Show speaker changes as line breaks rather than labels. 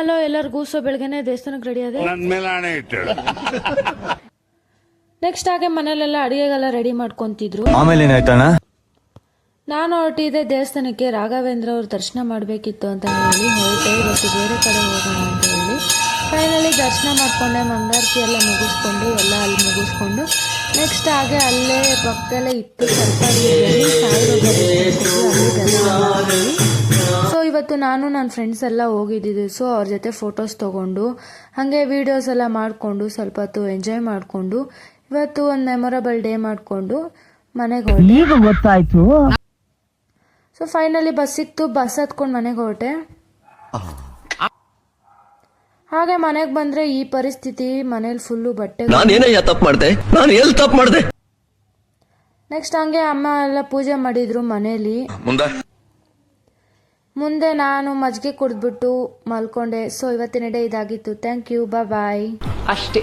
Hello ಎಲ್ಲರಿಗೂ. So ಬೆಳಗ್ಗೆನೆ ದೇವಸ್ಥಾನಕ್ಕೆ ರೆಡಿ ಆದೆ. ನೆಕ್ಸ್ಟ್ ಹಾಗೆ ಮನೇಲೆಲ್ಲ ಅಡಿಗೆಗೆಲ್ಲ ರೆಡಿ ಮಾಡ್ಕೊಂತಿದ್ರು.
ಆಮೇಲೆ ಏನಾಯ್ತಣ್ಣ?
ನಾನು ಹೊರಟಿದ್ದೆ ದೇವಸ್ಥಾನಕ್ಕೆ. ರಾಘವೇಂದ್ರ ಅವ್ರ ದರ್ಶನ ಮಾಡಬೇಕಿತ್ತು ಅಂತ ಹೇಳಿ ಹೊರಟೆ. ಇವತ್ತು ಬೇರೆ ಕಡೆ ಹೋಗೋಣ ಅಂತ ಹೇಳಿ ಫೈನಲಿ ದರ್ಶನ ಮಾಡಿಕೊಂಡೆ. ಮಂಗಳಾರತಿ ಎಲ್ಲ ಮುಗಿಸ್ಕೊಂಡು ಎಲ್ಲ ಅಲ್ಲಿ ಮುಗಿಸ್ಕೊಂಡು ನೆಕ್ಸ್ಟ್ ಹಾಗೆ ಅಲ್ಲೇ ಪಕ್ಕದಲ್ಲೇ ಇತ್ತು ಸ್ವಲ್ಪ ಸೊ ಇವತ್ತು ನಾನು ನನ್ನ ಫ್ರೆಂಡ್ಸ್ ಎಲ್ಲ ಹೋಗಿದ್ದಿದ್ದು. ಸೊ ಅವ್ರ ಜೊತೆ ಫೋಟೋಸ್ ತೊಗೊಂಡು ಹಾಗೆ ವೀಡಿಯೋಸ್ ಎಲ್ಲ ಮಾಡಿಕೊಂಡು ಸ್ವಲ್ಪ ಹೊತ್ತು ಎಂಜಾಯ್ ಮಾಡಿಕೊಂಡು ಇವತ್ತು ಒಂದು ಮೆಮೊರಬಲ್ ಡೇ ಮಾಡಿಕೊಂಡು ಮನೆಗೆ ಹೊರಟೆ.
ಗೊತ್ತಾಯ್ತು.
ಸೊ ಫೈನಲಿ ಬಸ್ ಸಿಕ್ತು. ಬಸ್ ಹತ್ಕೊಂಡು ಮನೆಗೆ ಹೊರಟೆ. ಹಾಗೆ ಮನೆಗೆ ಬಂದ್ರೆ ಈ ಪರಿಸ್ಥಿತಿ. ಮನೇಲಿ ಫುಲ್ಲು ಬಟ್ಟೆ. ನೆಕ್ಸ್ಟ್ ಹಂಗೆ ಅಮ್ಮ ಎಲ್ಲ ಪೂಜೆ ಮಾಡಿದ್ರು ಮನೇಲಿ. ಮುಂದೆ ನಾನು ಮಜ್ಜಿಗೆ ಕುಡಿದ್ಬಿಟ್ಟು ಮಲ್ಕೊಂಡೆ. ಸೊ ಇವತ್ತಿನ ಡೇ ಇದಾಗಿತ್ತು. Thank you. ಬಾಯ್.
ಅಷ್ಟೇ.